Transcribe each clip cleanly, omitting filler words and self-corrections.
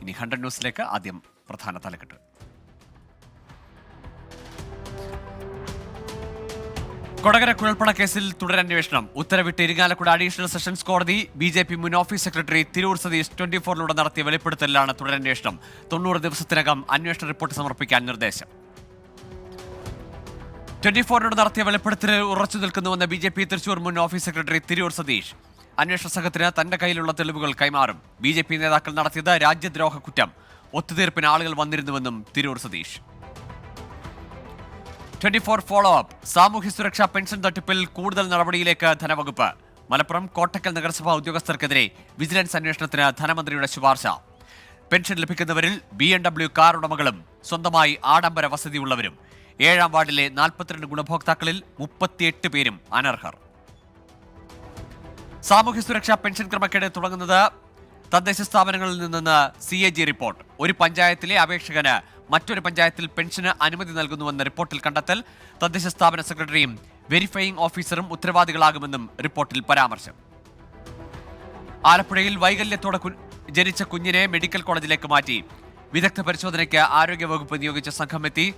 ഇനി 100 ന്യൂസിലേക്ക് ആദ്യം പ്രധാന തലക്കെട്ട്. കൊടകര കുഴൽപ്പണ കേസിൽ തുടരന്വേഷണം. ഉത്തരവിട്ട് ഇരിങ്ങാലക്കുട അഡീഷണൽ സെഷൻസ് കോടതി. BJP മുൻ ഓഫീസ് സെക്രട്ടറി തിരൂർ സതീഷ് 24 നടത്തിയ വെളിപ്പെടുത്തലിലാണ് തുടരന്വേഷണം. 90 ദിവസത്തിനകം അന്വേഷണ റിപ്പോർട്ട് സമർപ്പിക്കാൻ നിർദ്ദേശം. 24 നടത്തിയ വെളിപ്പെടുത്തലിൽ ഉറച്ചു നിൽക്കുന്നുവെന്ന് BJP തൃശൂർ മുൻ ഓഫീസ് സെക്രട്ടറി തിരൂർ സതീഷ്. അന്വേഷണ സംഘത്തിന് തന്റെ കയ്യിലുള്ള തെളിവുകൾ കൈമാറും. BJP നേതാക്കൾ നടത്തിയത് രാജ്യദ്രോഹ കുറ്റം. ഒത്തുതീർപ്പിന് ആളുകൾ വന്നിരുന്നുവെന്നും തിരൂർ സതീഷ്. 24 follow up. സാമൂഹ്യ സുരക്ഷാ പെൻഷൻ തട്ടിപ്പിൽ കൂടുതൽ നടപടിയിലേക്ക് ധനവകുപ്പ്. മലപ്പുറം കോട്ടക്കൽ നഗരസഭാ ഉദ്യോഗസ്ഥർക്കെതിരെ വിജിലൻസ് അന്വേഷണത്തിന് ധനമന്ത്രിയുടെ ശുപാർശ. പെൻഷൻ ലഭിക്കുന്നവരിൽ BMW കാർ ഉടമകളും സ്വന്തമായി ആഡംബര വസതിയുള്ളവരും. 7-ാം വാർഡിലെ 42 ഗുണഭോക്താക്കളിൽ 38 പേരും അനർഹർ. സാമൂഹ്യ സുരക്ഷാ പെൻഷൻ ക്രമക്കേട് തുടങ്ങുന്നത് തദ്ദേശ സ്ഥാപനങ്ങളിൽ നിന്ന് CAG റിപ്പോർട്ട്. ഒരു പഞ്ചായത്തിലെ അപേക്ഷകന് മറ്റൊരു പഞ്ചായത്തിൽ പെൻഷന് അനുമതി നൽകുന്നുവെന്ന റിപ്പോർട്ടിൽ കണ്ടെത്തൽ. തദ്ദേശ സ്ഥാപന സെക്രട്ടറിയും വെരിഫയിംഗ് ഓഫീസറും ഉത്തരവാദികളാകുമെന്നും റിപ്പോർട്ടിൽ പരാമർശം. ആലപ്പുഴയിൽ വൈകല്യത്തോടെ ജനിച്ച കുഞ്ഞിനെ മെഡിക്കൽ കോളേജിലേക്ക് മാറ്റി. വിദഗ്ധ പരിശോധനയ്ക്ക് ആരോഗ്യവകുപ്പ് നിയോഗിച്ച സംഘം എത്തി.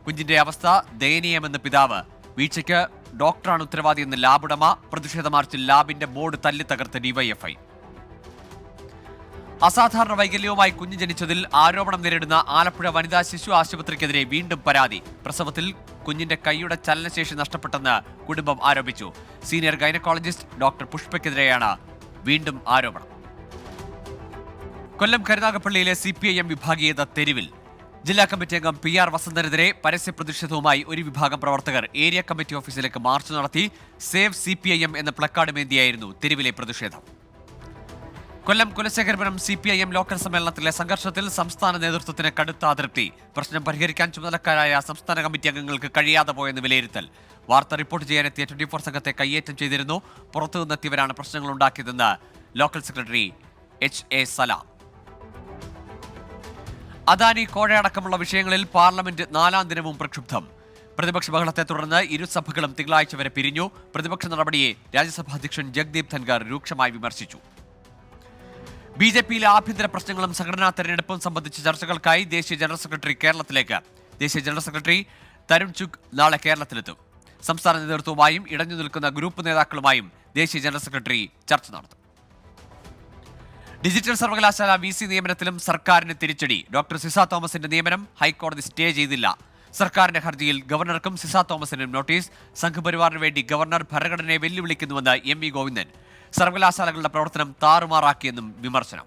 കുഞ്ഞിന്റെ അവസ്ഥ ദയനീയമെന്ന് പിതാവ്. വീഴ്ചയ്ക്ക് ഡോക്ടറാണ് ഉത്തരവാദിയെന്ന് ലാബുടമ. പ്രതിഷേധ മാർച്ചിൽ ലാബിന്റെ ബോർഡ് തല്ലി തകർത്ത് DYFI. അസാധാരണ വൈകല്യവുമായി കുഞ്ഞ് ജനിച്ചതിൽ ആരോപണം നേരിടുന്ന ആലപ്പുഴ വനിതാ ശിശു ആശുപത്രിക്കെതിരെ വീണ്ടും പരാതി. പ്രസവത്തിൽ കുഞ്ഞിന്റെ കൈയുടെ ചലനശേഷി നഷ്ടപ്പെട്ടെന്ന് കുടുംബം ആരോപിച്ചു. സീനിയർ ഗൈനക്കോളജിസ്റ്റ് ഡോക്ടർ പുഷ്പയ്ക്കെതിരെയാണ് വീണ്ടും ആരോപണം. കൊല്ലം കരുനാഗപ്പള്ളിയിലെ CPIM വിഭാഗീയത തെരുവിൽ. ജില്ലാ കമ്മിറ്റി അംഗം PR വസന്തനെതിരെ പരസ്യ പ്രതിഷേധവുമായി ഒരു വിഭാഗം പ്രവർത്തകർ ഏരിയ കമ്മിറ്റി ഓഫീസിലേക്ക് മാർച്ച് നടത്തി. സേവ് CPIM എന്ന പ്ലക്കാർഡ് മേന്തിയായിരുന്നു തെരുവിലെ പ്രതിഷേധം. കൊല്ലം കുലശേഖരപുരം CPIM ലോക്കൽ സമ്മേളനത്തിലെ സംഘർഷത്തിൽ സംസ്ഥാന നേതൃത്വത്തിന് കടുത്ത അതൃപ്തി. പ്രശ്നം പരിഹരിക്കാൻ ചുമതലക്കാരായ സംസ്ഥാന കമ്മിറ്റി അംഗങ്ങൾക്ക് കഴിയാതെ പോയെന്ന് വിലയിരുത്തൽ. വാർത്ത റിപ്പോർട്ട് ചെയ്യാനെത്തിയ 24 സംഘത്തെ കയ്യേറ്റം ചെയ്തിരുന്നു. പുറത്തുനിന്നെത്തിയവരാണ് പ്രശ്നങ്ങൾ ഉണ്ടാക്കിയതെന്ന് ലോക്കൽ സെക്രട്ടറി HA സലാം. അദാനി കോഴയടക്കമുള്ള വിഷയങ്ങളിൽ പാർലമെന്റ് 4-ാം ദിനവും പ്രക്ഷുബ്ധം. പ്രതിപക്ഷ ബഹളത്തെ തുടർന്ന് ഇരുസഭകളും തിങ്കളാഴ്ച വരെ പിരിഞ്ഞു. പ്രതിപക്ഷ നടപടിയെ രാജ്യസഭാ അധ്യക്ഷൻ ജഗ്ദീപ് ധൻഖർ രൂക്ഷമായി വിമർശിച്ചു. BJPയിലെ ആഭ്യന്തര പ്രശ്നങ്ങളും സംഘടനാ തെരഞ്ഞെടുപ്പും സംബന്ധിച്ച ചർച്ചകൾക്കായി ദേശീയ ജനറൽ സെക്രട്ടറി കേരളത്തിലേക്ക്. ദേശീയ ജനറൽ സെക്രട്ടറി തരുൺ ചുഗ് നാളെ കേരളത്തിലെത്തും. സംസ്ഥാന നേതൃത്വവുമായും ഇടഞ്ഞു നിൽക്കുന്ന ഗ്രൂപ്പ് നേതാക്കളുമായും ദേശീയ ജനറൽ സെക്രട്ടറി ചർച്ച നടത്തും. ഡിജിറ്റൽ സർവകലാശാല VC നിയമനത്തിലും സർക്കാരിന് തിരിച്ചടി. ഡോക്ടർ സിസ തോമസിന്റെ നിയമനം ഹൈക്കോടതി സ്റ്റേ ചെയ്തില്ല. സർക്കാരിന്റെ ഹർജിയിൽ ഗവർണർക്കും സിസ തോമസിനും നോട്ടീസ്. സംഘപരിവാറിന് വേണ്ടി ഗവർണർ ഭരണഘടനയെ വെല്ലുവിളിക്കുന്നുവെന്ന് MV ഗോവിന്ദൻ. സർവകലാശാലകളുടെ പ്രവർത്തനം താറുമാറാക്കിയെന്നും വിമർശനം.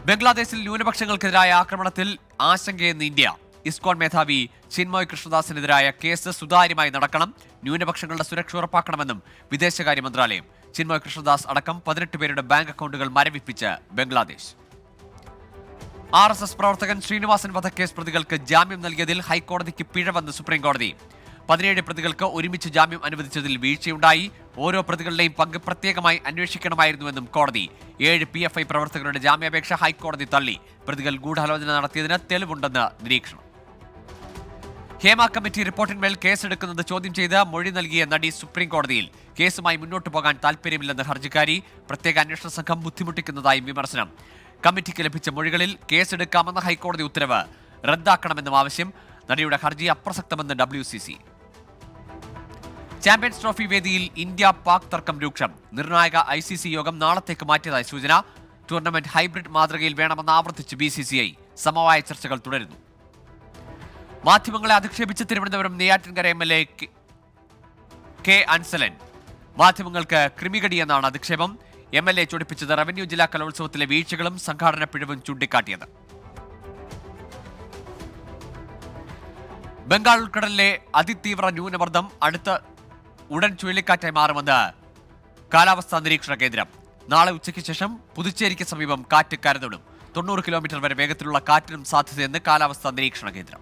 ബംഗ്ലാദേശിൽ ന്യൂനപക്ഷങ്ങൾക്കെതിരായ ആക്രമണത്തിൽ ആശങ്കയെന്ന് ഇന്ത്യ. ഇസ്കോൺ മേധാവി ചിന്മോയ് കൃഷ്ണദാസിനെതിരായ കേസ് സുതാര്യമായി നടക്കണം. ന്യൂനപക്ഷങ്ങളുടെ സുരക്ഷ ഉറപ്പാക്കണമെന്നും വിദേശകാര്യ മന്ത്രാലയം. ചിന്മോയ് കൃഷ്ണദാസ് അടക്കം 18 പേരുടെ ബാങ്ക് അക്കൗണ്ടുകൾ മരവിപ്പിച്ച് ബംഗ്ലാദേശ്. RSS പ്രവർത്തകൻ ശ്രീനിവാസൻ വധക്കേസ് പ്രതികൾക്ക് ജാമ്യം നൽകിയതിൽ ഹൈക്കോടതിക്ക് പിഴവെന്ന് സുപ്രീംകോടതി. 17 പ്രതികൾക്ക് ഒരുമിച്ച് ജാമ്യം അനുവദിച്ചതിൽ വീഴ്ചയുണ്ടായി. ഓരോ പ്രതികളുടെയും പങ്ക് പ്രത്യേകമായി അന്വേഷിക്കണമായിരുന്നുവെന്നും കോടതി. 7 PFI പ്രവർത്തകരുടെ ജാമ്യാപേക്ഷ ഹൈക്കോടതി തള്ളി. പ്രതികൾ ഗൂഢാലോചന നടത്തിയതിന് തെളിവുണ്ടെന്ന് നിരീക്ഷണം. ഹേമ കമ്മിറ്റി റിപ്പോർട്ടിന്മേൽ കേസെടുക്കുന്നത് ചോദ്യം ചെയ്ത് മൊഴി നൽകിയ നടി സുപ്രീംകോടതിയിൽ. കേസുമായി മുന്നോട്ട് പോകാൻ താൽപ്പര്യമില്ലെന്ന് ഹർജിക്കാരി. പ്രത്യേക അന്വേഷണ സംഘം ബുദ്ധിമുട്ടിക്കുന്നതായും വിമർശനം. കമ്മിറ്റിക്ക് ലഭിച്ച മൊഴികളിൽ കേസെടുക്കാമെന്ന ഹൈക്കോടതി ഉത്തരവ് റദ്ദാക്കണമെന്നും ആവശ്യം. നടിയുടെ ഹർജി അപ്രസക്തമെന്ന് WCC. ചാമ്പ്യൻസ് ട്രോഫി വേദിയിൽ ഇന്ത്യ പാക് തർക്കം രൂക്ഷം. നിർണായക ICC യോഗം നാളത്തേക്ക് മാറ്റിയതായി സൂചന. ടൂർണമെന്റ് ഹൈബ്രിഡ് മാതൃകയിൽ വേണമെന്ന് ആവർത്തിച്ച് BCCI. സമവായ ചർച്ചകൾ തുടരുന്നു. മാധ്യമങ്ങളെ അധിക്ഷേപിച്ച് തിരുവനന്തപുരം നെയ്യാറ്റിൻകര MLA K അൻസലൻ. മാധ്യമങ്ങൾക്ക് ക്രിമികടിയെന്നാണ് അധിക്ഷേപം. MLA ചൂണ്ടിപ്പിച്ചത് റവന്യൂ ജില്ലാ കലോത്സവത്തിലെ വീഴ്ചകളും സംഘാടന പിഴവും ചൂണ്ടിക്കാട്ടിയത്. ബംഗാൾ ഉൾക്കടലിലെ അതിതീവ്ര ന്യൂനമർദ്ദം ഉടൻ ചുഴലിക്കാറ്റായി മാറുമെന്ന് കാലാവസ്ഥാ നിരീക്ഷണ കേന്ദ്രം. നാളെ ഉച്ചയ്ക്ക് ശേഷം പുതുച്ചേരിക്ക് സമീപം കാറ്റ് കരതൊടും. 90 കിലോമീറ്റർ വരെ വേഗത്തിലുള്ള കാറ്റിനും സാധ്യതയെന്ന് കാലാവസ്ഥാ നിരീക്ഷണ കേന്ദ്രം.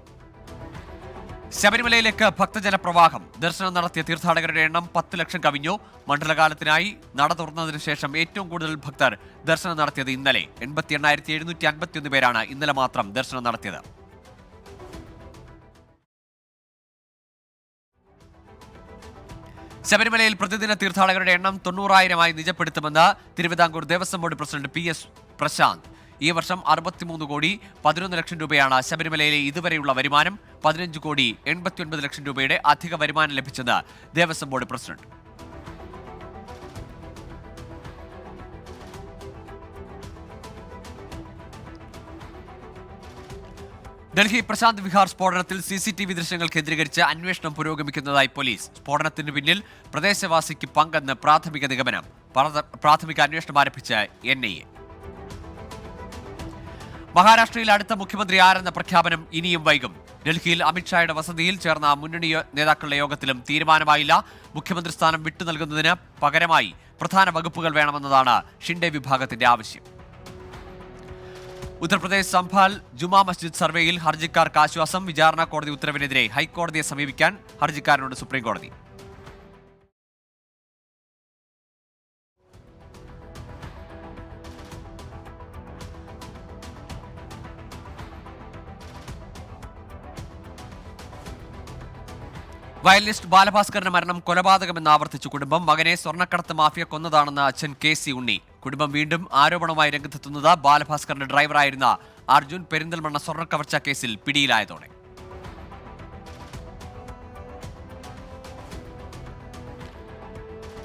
ശബരിമലയിലേക്ക് ഭക്തജനപ്രവാഹം. ദർശനം നടത്തിയ തീർത്ഥാടകരുടെ എണ്ണം 10 ലക്ഷം കവിഞ്ഞു. മണ്ഡലകാലത്തിനായി നട തുറന്നതിനു ശേഷം ഏറ്റവും കൂടുതൽ ഭക്തർ ദർശനം നടത്തിയത് ഇന്നലെ. 88,751 പേരാണ് ഇന്നലെ മാത്രം ദർശനം നടത്തിയത്. ശബരിമലയിൽ പ്രതിദിന തീർത്ഥാടകരുടെ എണ്ണം 90,000-ആയി നിജപ്പെടുത്തുമെന്ന് Thiruvithamkoor Devaswom board president PS Prasanth. ഈ വർഷം 63 കോടി 11 ലക്ഷം രൂപയാണ് ശബരിമലയിലെ ഇതുവരെയുള്ള വരുമാനം. 15 കോടി 89 ലക്ഷം രൂപയുടെ അധിക വരുമാനം ലഭിച്ചെന്ന് ദേവസ്വം ബോർഡ് പ്രസിഡന്റ്. ഡൽഹി പ്രശാന്ത് വിഹാർ സ്ഫോടനത്തിൽ CCTV ദൃശ്യങ്ങൾ കേന്ദ്രീകരിച്ച് അന്വേഷണം പുരോഗമിക്കുന്നതായി പോലീസ്. സ്ഫോടനത്തിന് പിന്നിൽ പ്രദേശവാസിക്ക് പങ്കെന്ന് പ്രാഥമിക നിഗമനം. പ്രാഥമിക അന്വേഷണം ആരംഭിച്ച NIA. മഹാരാഷ്ട്രയിൽ അടുത്ത മുഖ്യമന്ത്രി ആരെന്ന പ്രഖ്യാപനം ഇനിയും വൈകും. ഡൽഹിയിൽ അമിത്ഷായുടെ വസതിയിൽ ചേർന്ന മുന്നണി നേതാക്കളുടെ യോഗത്തിലും തീരുമാനമായില്ല. മുഖ്യമന്ത്രി സ്ഥാനം വിട്ടു നൽകുന്നതിന് പകരമായി പ്രധാന വകുപ്പുകൾ വേണമെന്നതാണ് ഷിൻഡെ വിഭാഗത്തിന്റെ ആവശ്യം. ഉത്തർപ്രദേശ് സംഭാൽ ജുമാ മസ്ജിദ് സർവേയിൽ ഹർജിക്കാർക്ക് ആശ്വാസം. വിചാരണ കോടതി ഉത്തരവിനെതിരെ ഹൈക്കോടതിയെ സമീപിക്കാൻ ഹർജിക്കാരനോട് സുപ്രീംകോടതി. വയലിനിസ്റ്റ് ബാലഭാസ്കറിന്റെ മരണം കൊലപാതകമെന്ന് ആവർത്തിച്ചു കുടുംബം. മകനെ സ്വർണ്ണക്കടത്ത് മാഫിയ കൊന്നതാണെന്ന് അച്ഛൻ KC ഉണ്ണി. കുടുംബം വീണ്ടും ആരോപണവുമായി രംഗത്തെത്തുന്നത് ബാലഭാസ്കറിന്റെ ഡ്രൈവറായിരുന്ന അർജുൻ പെരിന്തൽമണ്ണ സ്വർണ്ണക്കവർച്ച കേസിൽ പിടിയിലായതോടെ.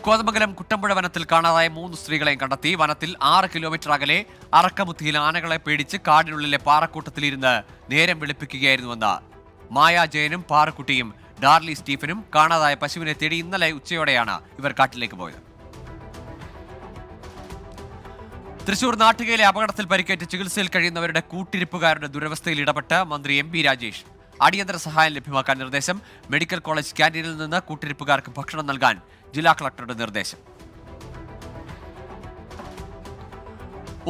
കോതമംഗലം കുട്ടമ്പുഴ വനത്തിൽ കാണാതായ 3 സ്ത്രീകളെയും കണ്ടെത്തി. വനത്തിൽ 6 കിലോമീറ്റർ അകലെ അറക്കമുത്തിയിൽ ആനകളെ പേടിച്ച് കാടിനുള്ളിലെ പാറക്കൂട്ടത്തിലിരുന്ന് നേരം വെളുപ്പിക്കുകയായിരുന്നുവെന്ന് മായ ജയനും പാറക്കുട്ടിയും ഡാർലി സ്റ്റീഫനും കാണാതായ പശുവിനെ തേടി ഇന്നലെ ഉച്ചയോടെയാണ് ഇവർ കാട്ടിലേക്ക് പോയത്. തൃശൂർ നാട്ടികയിലെ അപകടത്തിൽ പരിക്കേറ്റ് ചികിത്സയിൽ കഴിയുന്നവരുടെ കൂട്ടിരിപ്പുകാരുടെ ദുരവസ്ഥയിൽ ഇടപെട്ട് മന്ത്രി MP രാജേഷ്. അടിയന്തര സഹായം ലഭ്യമാക്കാൻ നിർദ്ദേശം. മെഡിക്കൽ കോളേജ് ക്യാന്റീനിൽ നിന്ന് കൂട്ടിരിപ്പുകാർക്ക് ഭക്ഷണം നൽകാൻ ജില്ലാ കളക്ടറുടെ നിർദ്ദേശം.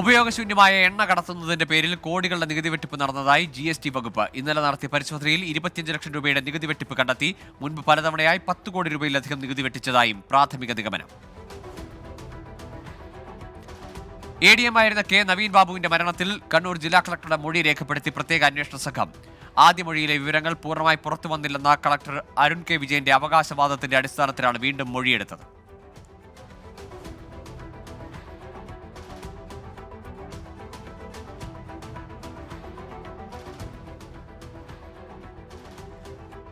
ഉപയോഗശൂന്യമായ എണ്ണ കടത്തുന്നതിന്റെ പേരിൽ കോടികളുടെ നികുതി വെട്ടിപ്പ് നടന്നതായി GST വകുപ്പ്. ഇന്നലെ നടത്തിയ പരിശോധനയിൽ 25 ലക്ഷം രൂപയുടെ നികുതി വെട്ടിപ്പ് കണ്ടെത്തി. മുൻപ് പലതവണയായി 10 കോടി രൂപയിലധികം നികുതി വെട്ടിച്ചതായും പ്രാഥമിക നിഗമനം. ADM ആയിരുന്ന K നവീൻ ബാബുവിന്റെ മരണത്തിൽ കണ്ണൂർ ജില്ലാ കളക്ടറുടെ മൊഴി രേഖപ്പെടുത്തി പ്രത്യേക അന്വേഷണ സംഘം. ആദ്യ മൊഴിയിലെ വിവരങ്ങൾ പൂർണ്ണമായി പുറത്തു വന്നില്ലെന്ന കളക്ടർ അരുൺ K വിജയന്റെ അവകാശവാദത്തിന്റെ അടിസ്ഥാനത്തിലാണ് വീണ്ടും മൊഴിയെടുത്തത്.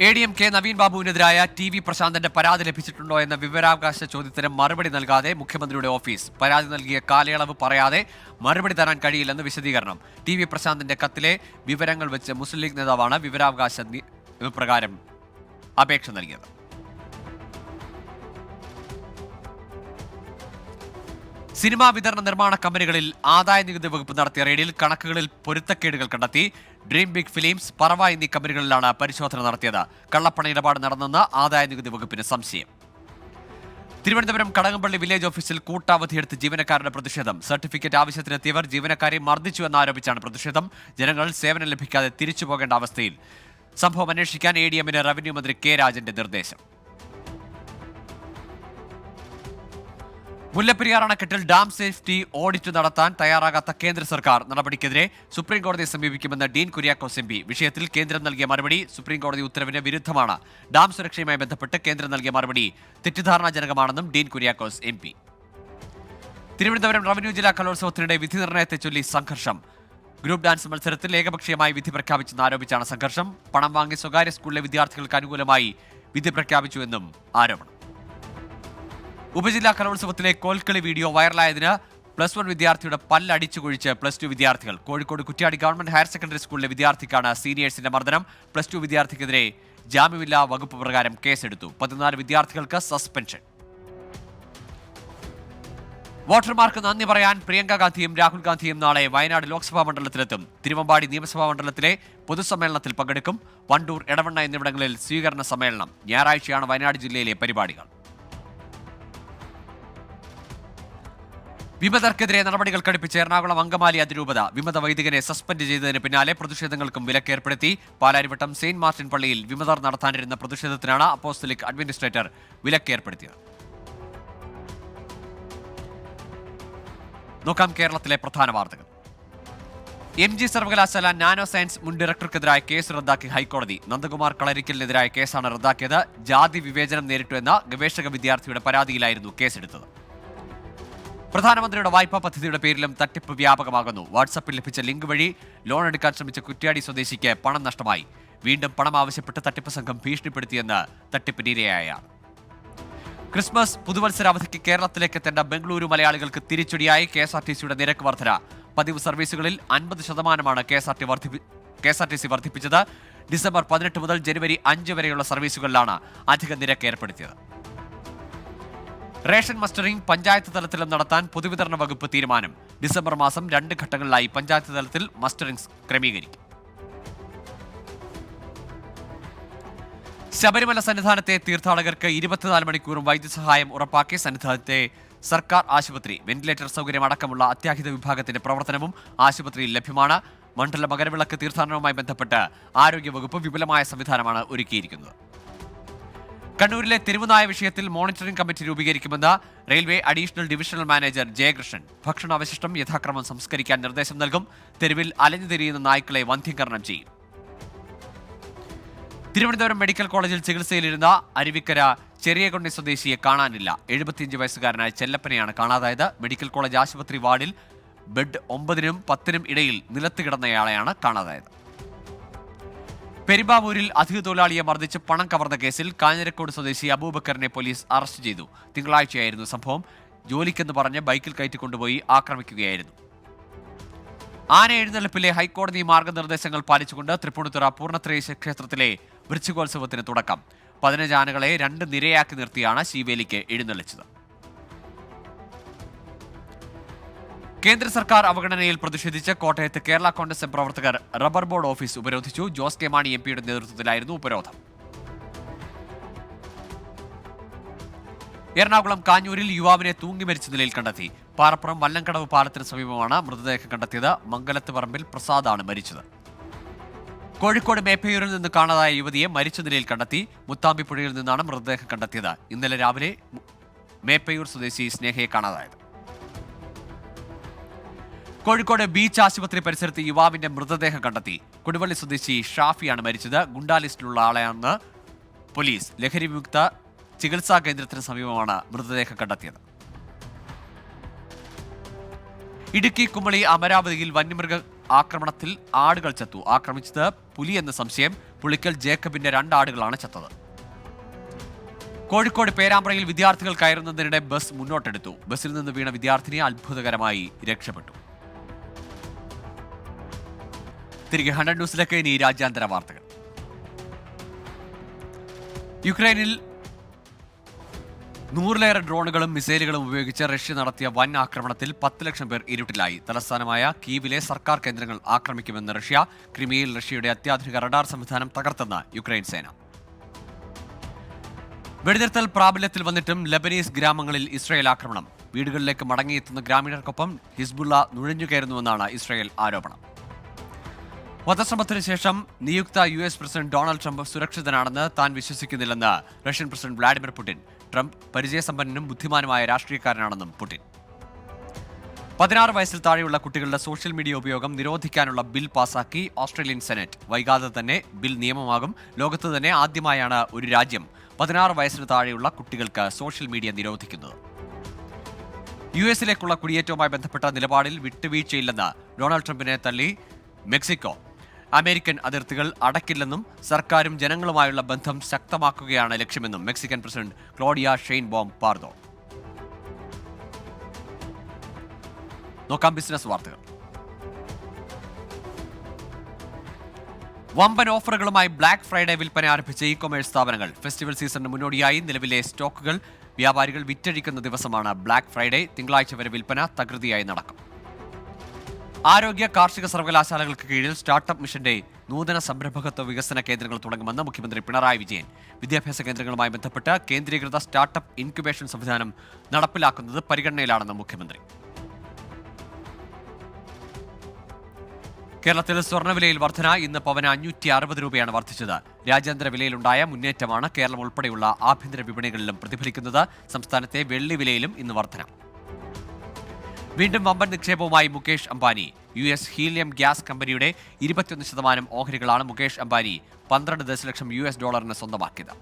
ADM K നവീൻ ബാബുവിനെതിരായ TV പ്രശാന്തന്റെ പരാതി ലഭിച്ചിട്ടുണ്ടോ എന്ന വിവരാവകാശ ചോദ്യത്തിന് മറുപടി നൽകാതെ മുഖ്യമന്ത്രിയുടെ ഓഫീസ്. പരാതി നൽകിയ കാലയളവ് പറയാതെ മറുപടി തരാൻ കഴിയില്ലെന്ന് വിശദീകരണം. TV പ്രശാന്തന്റെ കത്തിലെ വിവരങ്ങൾ വെച്ച് മുസ്ലിം ലീഗ് നേതാവാണ് വിവരാവകാശ പ്രകാരം അപേക്ഷ നൽകിയത്. സിനിമാ വിതരണ നിർമ്മാണ കമ്പനികളിൽ ആദായ നികുതി വകുപ്പ് നടത്തിയ റെയ്ഡിൽ കണക്കുകളിൽ പൊരുത്തക്കേടുകൾ കണ്ടെത്തി. ഡ്രീം ബിഗ് ഫിലിംസ്, പറവ എന്നീ കമ്പനികളിലാണ് പരിശോധന നടത്തിയത്. കള്ളപ്പണ ഇടപാട് നടന്നെന്ന് ആദായ നികുതി വകുപ്പിന് സംശയം. തിരുവനന്തപുരം കടകംപള്ളി വില്ലേജ് ഓഫീസിൽ കൂട്ടാവധിയെടുത്ത് ജീവനക്കാരുടെ പ്രതിഷേധം. സർട്ടിഫിക്കറ്റ് ആവശ്യത്തിനെത്തിയവർ ജീവനക്കാരെ മർദ്ദിച്ചുവെന്നാരോപിച്ചാണ് പ്രതിഷേധം. ജനങ്ങൾ സേവനം ലഭിക്കാതെ തിരിച്ചു പോകേണ്ട അവസ്ഥയിൽ. സംഭവം അന്വേഷിക്കാൻ ADMന് റവന്യൂ മന്ത്രി K രാജന്റെ നിർദ്ദേശം. മുല്ലപ്പെരിയാർ അണക്കെട്ടിൽ ഡാം സേഫ്റ്റി ഓഡിറ്റ് നടത്താൻ തയ്യാറാകാത്ത കേന്ദ്ര സർക്കാർ നടപടിക്കെതിരെ സുപ്രീംകോടതിയെ സമീപിക്കുമെന്ന് ഡീൻ കുര്യാക്കോസ് MP. വിഷയത്തിൽ കേന്ദ്രം നൽകിയ മറുപടി സുപ്രീംകോടതി ഉത്തരവിന് വിരുദ്ധമാണ്. ഡാം സുരക്ഷയുമായി ബന്ധപ്പെട്ട് കേന്ദ്രം നൽകിയ മറുപടി തെറ്റിദ്ധാരണാജനകമാണെന്നും ഡീൻ കുര്യാക്കോസ് MP. തിരുവനന്തപുരം റവന്യൂ ജില്ലാ കലോത്സവത്തിനിടെ വിധി നിർണയത്തെ ചൊല്ലി സംഘർഷം. ഗ്രൂപ്പ് ഡാൻസ് മത്സരത്തിൽ ഏകപക്ഷീയമായി വിധി പ്രഖ്യാപിച്ചെന്ന് ആരോപിച്ചാണ് സംഘർഷം. പണം വാങ്ങി സ്വകാര്യ സ്കൂളിലെ വിദ്യാർത്ഥികൾക്ക് അനുകൂലമായി വിധി പ്രഖ്യാപിച്ചുവെന്നും ആരോപണം. ഉപജില്ലാ കലോത്സവത്തിലെ കോൽക്കളി വീഡിയോ വൈറലായതിന് +1 വിദ്യാർത്ഥിയുടെ പല്ലടിച്ചു കുഴിച്ച് +2 വിദ്യാർത്ഥികൾ. Kozhikode Kuttiadi government higher secondary സ്കൂളിലെ വിദ്യാർത്ഥിക്കാണ് സീനിയേഴ്സിന്റെ മർദ്ദനം. +2 വിദ്യാർത്ഥിക്കെതിരെ ജാമ്യമില്ലാ വകുപ്പ് പ്രകാരം കേസെടുത്തു. 14 വിദ്യാർത്ഥികൾക്ക് സസ്പെൻഷൻ. വോട്ടർമാർക്ക് നന്ദി പറയാൻ പ്രിയങ്ക ഗാന്ധിയും രാഹുൽ ഗാന്ധിയും നാളെ വയനാട് ലോക്സഭാ മണ്ഡലത്തിലെത്തും. തിരുവമ്പാടി നിയമസഭാ മണ്ഡലത്തിലെ പൊതുസമ്മേളനത്തിൽ പങ്കെടുക്കും. വണ്ടൂർ, എടവണ്ണ എന്നിവിടങ്ങളിൽ സ്വീകരണ സമ്മേളനം. ഞായറാഴ്ചയാണ് വയനാട് ജില്ലയിലെ പരിപാടികൾ. വിമതർക്കെതിരെ നടപടികൾ കടുപ്പിച്ച് എറണാകുളം അങ്കമാലി അതിരൂപത. വിമത വൈദികനെ സസ്പെൻഡ് ചെയ്തതിന് പിന്നാലെ പ്രതിഷേധങ്ങൾക്കും വിലക്കേർപ്പെടുത്തി. പാലാരിവട്ടം സെയിന്റ് മാർട്ടിൻ പള്ളിയിൽ വിമതർ നടത്താനിരുന്ന പ്രതിഷേധത്തിനാണ് അപ്പോസ്തലിക് അഡ്മിനിസ്ട്രേറ്റർ വിലക്കേർപ്പെടുത്തിയത്. നോക്കാം കേരളത്തിലെ പ്രധാന വാർത്തകൾ. MG സർവകലാശാല നാനോ സയൻസ് മുൻ ഡയറക്ടർക്കെതിരായ കേസ് റദ്ദാക്കി ഹൈക്കോടതി. നന്ദകുമാർ കളരിക്കലിനെതിരായ കേസാണ് റദ്ദാക്കിയത്. ജാതി വിവേചനം നേരിട്ടു എന്ന ഗവേഷക വിദ്യാർത്ഥിയുടെ പരാതിയിലായിരുന്നു കേസെടുത്തത്. പ്രധാനമന്ത്രിയുടെ വായ്പാ പദ്ധതിയുടെ പേരിലും തട്ടിപ്പ് വ്യാപകമാകുന്നു. വാട്സാപ്പിൽ ലഭിച്ച ലിങ്ക് വഴി ലോൺ എടുക്കാൻ ശ്രമിച്ച കുറ്റ്യാടി സ്വദേശിക്ക് പണം നഷ്ടമായി. വീണ്ടും പണം ആവശ്യപ്പെട്ട് തട്ടിപ്പ് സംഘം ഭീഷണിപ്പെടുത്തിയെന്ന് തട്ടിപ്പിനിരയായ. ക്രിസ്മസ് പുതുവത്സരാവധിക്ക് കേരളത്തിലേക്ക് എത്തേണ്ട ബംഗളൂരു മലയാളികൾക്ക് തിരിച്ചടിയായി KSRTCയുടെ നിരക്ക് വർധന. പതിവ് സർവീസുകളിൽ 50% KSRTC വർദ്ധിപ്പിച്ചത്. ഡിസംബർ 18 മുതൽ ജനുവരി 5 വരെയുള്ള സർവീസുകളിലാണ് അധിക നിരക്ക് ഏർപ്പെടുത്തിയത്. റേഷൻ മസ്റ്ററിംഗ് പഞ്ചായത്ത് തലത്തിലും നടത്താൻ പൊതുവിതരണ വകുപ്പ് തീരുമാനം. ഡിസംബർ മാസം 2 ഘട്ടങ്ങളിലായി പഞ്ചായത്ത് തലത്തിൽ മസ്റ്ററിംഗ് ക്രമീകരിക്കും. ശബരിമല സന്നിധാനത്തെ തീർത്ഥാടകർക്ക് 24 മണിക്കൂറും വൈദ്യസഹായം ഉറപ്പാക്കി സന്നിധാനത്തെ സർക്കാർ ആശുപത്രി. വെന്റിലേറ്റർ സൗകര്യം അടക്കമുള്ള അത്യാഹിത വിഭാഗത്തിന്റെ പ്രവർത്തനവും ആശുപത്രിയിൽ ലഭ്യമാണ്. മണ്ഡല മകരവിളക്ക് തീർത്ഥാടനവുമായി ബന്ധപ്പെട്ട് ആരോഗ്യവകുപ്പ് വിപുലമായ സംവിധാനമാണ് ഒരുക്കിയിരിക്കുന്നത്. കണ്ണൂരിലെ തെരുവുനായ വിഷയത്തിൽ മോണിറ്ററിംഗ് കമ്മിറ്റി രൂപീകരിക്കുമെന്ന് railway additional divisional manager Jayakrishnan. ഭക്ഷണാവശിഷ്ടം യഥാക്രമം സംസ്കരിക്കാൻ നിർദ്ദേശം നൽകും. തെരുവിൽ അലഞ്ഞുതിരിയുന്ന നായ്ക്കളെ വന്ധ്യംകരണം ചെയ്യും. തിരുവനന്തപുരം മെഡിക്കൽ കോളേജിൽ ചികിത്സയിലിരുന്ന അരുവിക്കര ചെറിയകൊണ്ണി സ്വദേശിയെ കാണാനില്ല. 75 വയസ്സുകാരനായ ചെല്ലപ്പനെയാണ് കാണാതായത്. മെഡിക്കൽ കോളേജ് ആശുപത്രി വാർഡിൽ ബെഡ് 9-നും 10-നും ഇടയിൽ നിലത്ത് കിടന്നയാളെയാണ് കാണാതായത്. പെരുമ്പാവൂരിൽ അതിഥി തൊഴിലാളിയെ മർദ്ദിച്ച് പണം കവർന്ന കേസിൽ കാഞ്ഞിരക്കോട് സ്വദേശി അബൂബക്കറിനെ പോലീസ് അറസ്റ്റ് ചെയ്തു. തിങ്കളാഴ്ചയായിരുന്നു സംഭവം. ജോലിക്കെന്ന് പറഞ്ഞ് ബൈക്കിൽ കയറ്റിക്കൊണ്ടുപോയി ആക്രമിക്കുകയായിരുന്നു. ആന എഴുന്നള്ളിപ്പിലെ ഹൈക്കോടതി മാർഗനിർദ്ദേശങ്ങൾ പാലിച്ചുകൊണ്ട് തൃപ്പൂണിത്തുറ പൂർണ്ണത്രയീശ ക്ഷേത്രത്തിലെ വൃശ്ചികോത്സവത്തിന് തുടക്കം. 15 ആനകളെ 2 നിരയാക്കി നിർത്തിയാണ് ശീവേലിക്ക് എഴുന്നള്ളിച്ചത്. കേന്ദ്ര സർക്കാർ അവഗണനയിൽ പ്രതിഷേധിച്ച് കോട്ടയത്ത് കേരള കോൺഗ്രസ് എം പ്രവർത്തകർ റബ്ബർ ബോർഡ് ഓഫീസ് ഉപരോധിച്ചു. ജോസ് കെ മാണി MP യുടെ നേതൃത്വത്തിലായിരുന്നു ഉപരോധം. എറണാകുളം കാഞ്ഞൂരിൽ യുവാവിനെ തൂങ്ങി മരിച്ച നിലയിൽ കണ്ടെത്തി. പാറപ്പുറം വല്ലംകടവ് പാലത്തിന് സമീപമാണ് മൃതദേഹം കണ്ടെത്തിയത്. മംഗലത്ത് പറമ്പിൽ പ്രസാദാണ് മരിച്ചത്. കോഴിക്കോട് മേപ്പയൂരിൽ നിന്ന് കാണാതായ യുവതിയെ മരിച്ച നിലയിൽ കണ്ടെത്തി. മുത്താമ്പിപ്പുഴയിൽ നിന്നാണ് മൃതദേഹം കണ്ടെത്തിയത്. ഇന്നലെ രാവിലെ മേപ്പയൂർ സ്വദേശി സ്നേഹയെ കാണാതായത്. കോഴിക്കോട് ബീച്ച് ആശുപത്രി പരിസരത്ത് യുവാവിന്റെ മൃതദേഹം കണ്ടെത്തി. കൊടുവള്ളി സ്വദേശി ഷാഫിയാണ് മരിച്ചത്. ഗുണ്ടാ ലിസ്റ്റിലുള്ള ആളെയാണെന്ന് പോലീസ്. ലഹരി വിമുക്ത ചികിത്സാ കേന്ദ്രത്തിന് സമീപമാണ് മൃതദേഹം കണ്ടെത്തിയത്. ഇടുക്കി കുമളി അമരാവതിയിൽ വന്യമൃഗ ആക്രമണത്തിൽ ആടുകൾ ചത്തു. ആക്രമിച്ചത് പുലിയെന്ന് സംശയം. പുളിക്കൽ ജേക്കബിന്റെ 2 ആടുകളാണ് ചത്തത്. കോഴിക്കോട് പേരാമ്പ്രയിൽ വിദ്യാർത്ഥികൾ കയറുന്നതിനിടെ ബസ് മുന്നോട്ടെടുത്തു. ബസ്സിൽ നിന്ന് വീണ വിദ്യാർത്ഥിനി അത്ഭുതകരമായി രക്ഷപ്പെട്ടു. തിരികെ 100 ന്യൂസിലേക്ക്. ഇനി രാജ്യാന്തര വാർത്തകൾ. യുക്രൈനിൽ 100-ലേറെ ഡ്രോണുകളും മിസൈലുകളും ഉപയോഗിച്ച് റഷ്യ നടത്തിയ വൻ ആക്രമണത്തിൽ 10 ലക്ഷം പേർ ഇരുട്ടിലായി. തലസ്ഥാനമായ കീവിലെ സർക്കാർ കേന്ദ്രങ്ങൾ ആക്രമിക്കുമെന്ന് റഷ്യ. ക്രിമിയയിൽ റഷ്യയുടെ അത്യാധുനിക റഡാർ സംവിധാനം തകർത്തെന്ന് യുക്രൈൻ സേന. വെടിനിർത്തൽ പ്രാബല്യത്തിൽ വന്നിട്ടും ലബനീസ് ഗ്രാമങ്ങളിൽ ഇസ്രായേൽ ആക്രമണം. വീടുകളിലേക്ക് മടങ്ങിയെത്തുന്ന ഗ്രാമീണർക്കൊപ്പം ഹിസ്ബുള്ള നുഴഞ്ഞുകയറുന്നുവെന്നാണ് ഇസ്രായേൽ ആരോപണം. വധശ്രമത്തിനു ശേഷം നിയുക്ത US പ്രസിഡന്റ് ഡൊണാൾഡ് ട്രംപ് സുരക്ഷിതനാണെന്ന് താൻ വിശ്വസിക്കുന്നില്ലെന്ന് Russian president Vladimir Putin. Trump പരിചയസമ്പന്നനും ബുദ്ധിമാനുമായ രാഷ്ട്രീയക്കാരനാണെന്നും പുടിൻ. 16 വയസ്സിൽ താഴെയുള്ള കുട്ടികളുടെ സോഷ്യൽ മീഡിയ ഉപയോഗം നിരോധിക്കാനുള്ള ബിൽ പാസാക്കി ഓസ്ട്രേലിയൻ സെനറ്റ്. വൈകാതെ തന്നെ ബിൽ നിയമമാകും. ലോകത്ത് തന്നെ ആദ്യമായാണ് ഒരു രാജ്യം 16 വയസ്സിന് താഴെയുള്ള കുട്ടികൾക്ക് സോഷ്യൽ മീഡിയ നിരോധിക്കുന്നത്. US-ലേക്കുള്ള കുടിയേറ്റവുമായി ബന്ധപ്പെട്ട നിലപാടിൽ വിട്ടുവീഴ്ചയില്ലെന്ന് ഡൊണാൾഡ് ട്രംപിനെ തള്ളി മെക്സിക്കോ. അമേരിക്കൻ അതിർത്തികൾ അടക്കില്ലെന്നും സർക്കാരും ജനങ്ങളുമായുള്ള ബന്ധം ശക്തമാക്കുകയാണ് ലക്ഷ്യമെന്നും മെക്സിക്കൻ പ്രസിഡന്റ് ക്ലോഡിയ ഷെയ്ൻബോം പാർദോ. നോക്കാം ബിസിനസ് വാർത്തകൾ. വമ്പൻ ഓഫറുകളുമായി ബ്ലാക്ക് ഫ്രൈഡേ വിൽപ്പന ആരംഭിച്ച ഇ-കൊമേഴ്സ് സ്ഥാപനങ്ങൾ. ഫെസ്റ്റിവൽ സീസണിന് മുന്നോടിയായി നിലവിലെ സ്റ്റോക്കുകൾ വ്യാപാരികൾ വിറ്റഴിക്കുന്ന ദിവസമാണ് ബ്ലാക്ക് ഫ്രൈഡേ. തിങ്കളാഴ്ച വരെ വിൽപ്പന തകൃതിയായി നടക്കും. ആരോഗ്യ കാർഷിക സർവകലാശാലകൾക്ക് കീഴിൽ സ്റ്റാർട്ടപ്പ് മിഷന്റെ നൂതന സംരംഭകത്വ വികസന കേന്ദ്രങ്ങൾ തുടങ്ങുമെന്ന് മുഖ്യമന്ത്രി പിണറായി വിജയൻ. വിദ്യാഭ്യാസ കേന്ദ്രങ്ങളുമായി ബന്ധപ്പെട്ട് കേന്ദ്രീകൃത സ്റ്റാർട്ടപ്പ് ഇൻക്യുബേഷൻ സംവിധാനം നടപ്പിലാക്കുന്നത് പരിഗണനയിലാണെന്ന് മുഖ്യമന്ത്രി. കേരളത്തിൽ സ്വർണ്ണവിലയിൽ വർധന. ഇന്ന് പവന് 560 രൂപയാണ് വർദ്ധിച്ചത്. രാജ്യാന്തര വിലയിലുണ്ടായ മുന്നേറ്റമാണ് കേരളം ഉൾപ്പെടെയുള്ള ആഭ്യന്തര വിപണികളിലും പ്രതിഫലിക്കുന്നത്. സംസ്ഥാനത്തെ വെള്ളി വിലയിലും ഇന്ന് വർധന. വീണ്ടും വമ്പൻ നിക്ഷേപവുമായി Mukesh Ambani. US helium gas കമ്പനിയുടെ 21% ഓഹരികളാണ് മുകേഷ് അംബാനി $12 ദശലക്ഷം സ്വന്തമാക്കിയത്.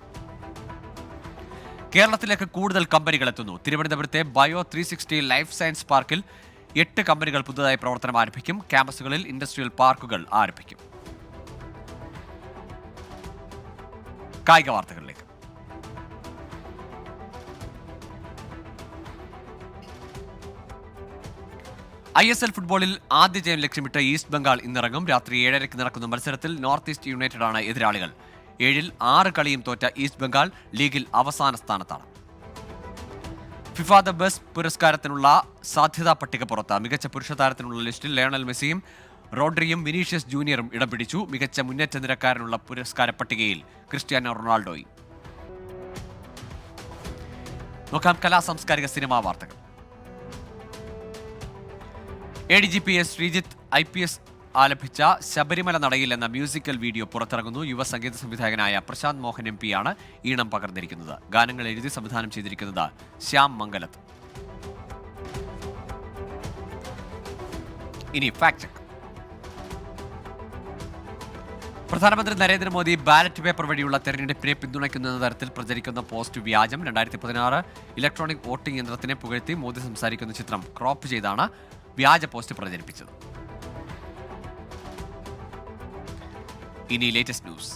കേരളത്തിലേക്ക് കൂടുതൽ കമ്പനികൾ എത്തുന്നു. തിരുവനന്തപുരത്തെ ബയോ 360 ലൈഫ് സയൻസ് പാർക്കിൽ 8 കമ്പനികൾ പുതുതായി പ്രവർത്തനം ആരംഭിക്കും. ക്യാമ്പസുകളിൽ ഇൻഡസ്ട്രിയൽ പാർക്കുകൾ ആരംഭിക്കും. കായിക വാർത്തകളിലേക്ക്. ISL ഫുട്ബോളിൽ ആദ്യ ജയം ലക്ഷ്യമിട്ട് ഈസ്റ്റ് ബംഗാൾ ഇന്നിറങ്ങും. രാത്രി 7:30 നടക്കുന്ന മത്സരത്തിൽ നോർത്ത് ഈസ്റ്റ് യുണൈറ്റഡ് ആണ് എതിരാളികൾ. 7-ൽ 6 കളിയും തോറ്റ ഈസ്റ്റ് ബംഗാൾ ലീഗിൽ അവസാന സ്ഥാനത്താണ്. ഫിഫ ദ ബെസ്റ്റ് പുരസ്കാരത്തിനുള്ള സാധ്യതാ പട്ടിക പുറത്ത്. മികച്ച പുരുഷ താരത്തിനുള്ള ലിസ്റ്റിൽ ലയണൽ മെസ്സിയും റോഡ്രിയും വിനീഷ്യസ് ജൂനിയറും ഇടം പിടിച്ചു. മികച്ച മുന്നേറ്റ നിരക്കാരനുള്ള പുരസ്കാര പട്ടികയിൽ ക്രിസ്ത്യാനോ റൊണാൾഡോയും. നോക്കാം കലാ സാംസ്കാരിക സിനിമാ വാർത്തകൾ. ADGP ശ്രീജിത്ത് IPS ആലപിച്ച ശബരിമല നടയിൽ എന്ന മ്യൂസിക്കൽ വീഡിയോ പുറത്തിറങ്ങുന്നു. യുവ സംഗീത സംവിധായകനായ പ്രശാന്ത് മോഹൻ MP ആണ് ഈണം പകർന്നിരിക്കുന്നത്. ഗാനങ്ങൾ എഴുതി സംവിധാനം ചെയ്തിരിക്കുന്നത് ശ്യാം മംഗലത്ത്. ഇനി ഫാക്ട് ചെക്ക്. പ്രധാനമന്ത്രി നരേന്ദ്രമോദി ബാലറ്റ് പേപ്പർ വഴിയുള്ള തെരഞ്ഞെടുപ്പിനെ പിന്തുണയ്ക്കുന്ന തരത്തിൽ പ്രചരിക്കുന്ന പോസ്റ്റ് വ്യാജം. 2016 ഇലക്ട്രോണിക് വോട്ടിംഗ് യന്ത്രത്തിനെ പുകഴ്ത്തി മോദി സംസാരിക്കുന്ന ചിത്രം ക്രോപ്പ് ചെയ്താണ് വ്യാജ പോസ്റ്റ് പ്രചരിപ്പിച്ചത്. ഇനി ലേറ്റസ്റ്റ് ന്യൂസ്.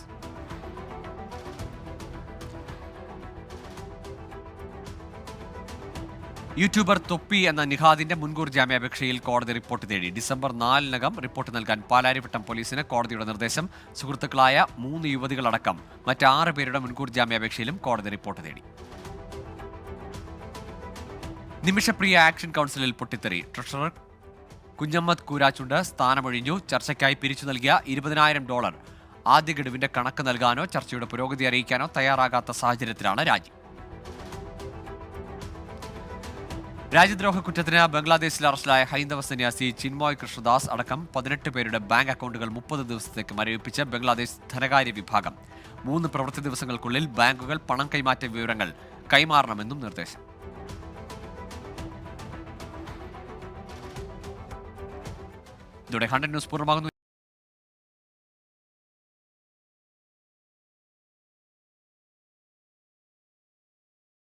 യൂട്യൂബർ തൊപ്പി എന്ന നിഹാദിന്റെ മുൻകൂർ ജാമ്യാപേക്ഷയിൽ കോടതി റിപ്പോർട്ട് തേടി. ഡിസംബർ 4-നകം റിപ്പോർട്ട് നൽകാൻ പാലാരിവട്ടം പോലീസിന് കോടതിയുടെ നിർദ്ദേശം. സുഹൃത്തുക്കളായ 3 യുവതികളടക്കം മറ്റ് 6 പേരുടെ മുൻകൂർ ജാമ്യാപേക്ഷയിലും കോടതി റിപ്പോർട്ട് തേടി. നിമിഷപ്രിയ ആക്ഷൻ കൗൺസിലിൽ പൊട്ടിത്തെറി. ട്രഷറർ കുഞ്ഞമ്മദ് കൂരാച്ചുണ്ട് സ്ഥാനമൊഴിഞ്ഞു. ചർച്ചയ്ക്കായി പിരിച്ചു നൽകിയ $20,000 ആദ്യ ഗഡുവിന്റെ കണക്ക് നൽകാനോ ചർച്ചയുടെ പുരോഗതി അറിയിക്കാനോ തയ്യാറാകാത്ത സാഹചര്യത്തിലാണ് രാജി. രാജ്യദ്രോഹ കുറ്റത്തിന് ബംഗ്ലാദേശിൽ അറസ്റ്റിലായ ഹൈന്ദവ സന്യാസി ചിന്മോയ് കൃഷ്ണദാസ് അടക്കം 18 പേരുടെ ബാങ്ക് അക്കൗണ്ടുകൾ 30 ദിവസത്തേക്ക് മരവിപ്പിച്ച് ബംഗ്ലാദേശ് ധനകാര്യ വിഭാഗം. 3 പ്രവൃത്തി ദിവസങ്ങൾക്കുള്ളിൽ ബാങ്കുകൾ പണം കൈമാറ്റ വിവരങ്ങൾ കൈമാറണമെന്നും നിർദ്ദേശം. ഇതോടെ 100 ന്യൂസ് പൂർണ്ണമാകുന്നു.